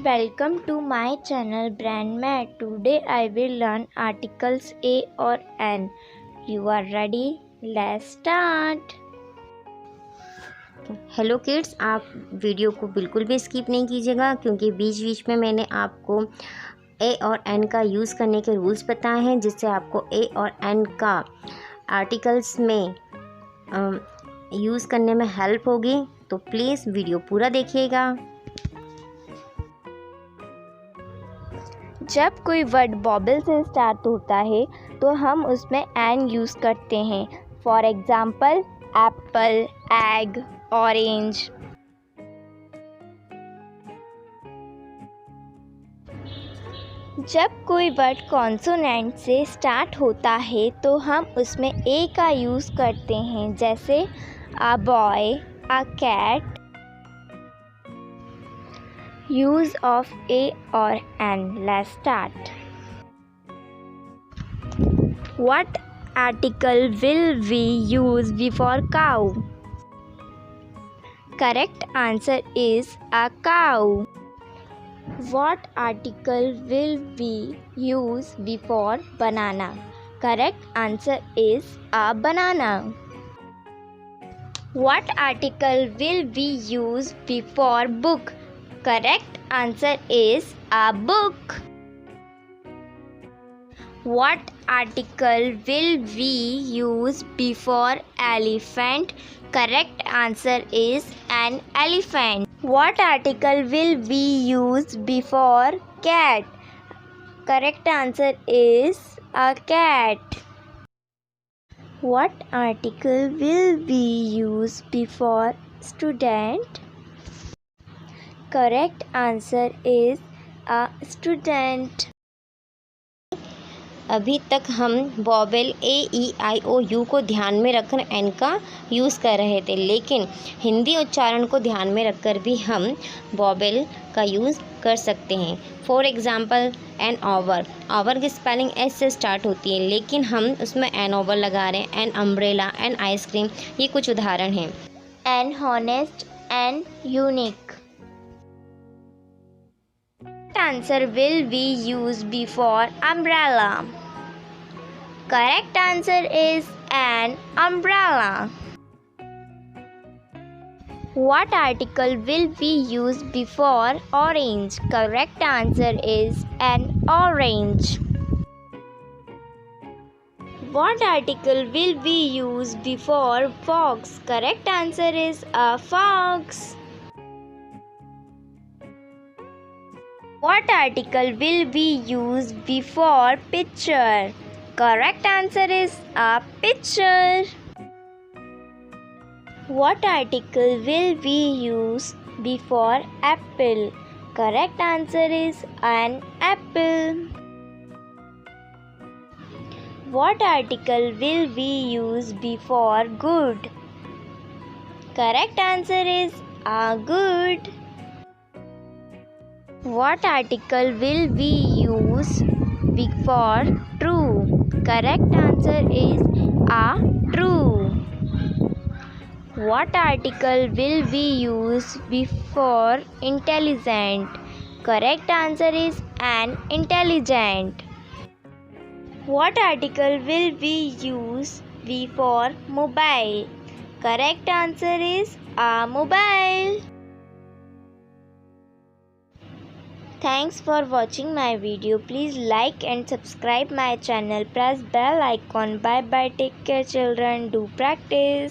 Welcome to my channel Brand Mat. Today I will learn articles A or N. You are ready? Let's start. Hello kids, आप video को बिल्कुल भी skip नहीं कीजिएगा क्योंकि बीच बीच में मैंने आपको ए और एन का यूज़ करने के रूल्स बताए हैं, जिससे आपको ए और एन का आर्टिकल्स में यूज़ करने में हेल्प होगी। तो प्लीज़ वीडियो पूरा देखिएगा। जब कोई वर्ड वॉवेल से स्टार्ट होता है तो हम उसमें एन यूज़ करते हैं। For example Apple, egg, orange. जब कोई वर्ड कॉन्सोनेंट से स्टार्ट होता है तो हम उसमें ए का यूज़ करते हैं, जैसे a boy, a cat. Use of A or N. Let's start. What article will we use before cow? Correct answer is a cow. What article will we use before banana? Correct answer is a banana. What article will we use before book? Correct answer is a book. What article will we use before elephant? Correct answer is an elephant. What article will we use before cat? Correct answer is a cat. What article will we use before student? Correct answer is a student. अभी तक हम vowel A E I O you को ध्यान में रखकर N का use कर रहे थे, लेकिन हिंदी उच्चारण को ध्यान में रखकर भी हम वॉवेल का यूज़ कर सकते हैं। For example an over. Over की स्पेलिंग एस से स्टार्ट होती है, लेकिन हम उसमें एन ओवर लगा रहे हैं। एन अम्ब्रेला, एन आइसक्रीम, ये कुछ उदाहरण हैं। An honest, an unique. Answer will we use before umbrella? Correct answer is an umbrella. What article will we use before orange? Correct answer is an orange. What article will we use before fox? Correct answer is a fox. What article will we use before picture? Correct answer is a picture. What article will we use before apple? Correct answer is an apple. What article will we use before good? Correct answer is a good. What article will we use before true? Correct answer is a true. What article will we use before intelligent? Correct answer is an intelligent. What article will we use before mobile? Correct answer is a mobile. Thanks for watching my video. Please like and subscribe my channel. Press bell icon. Bye bye. Take care children. Do practice.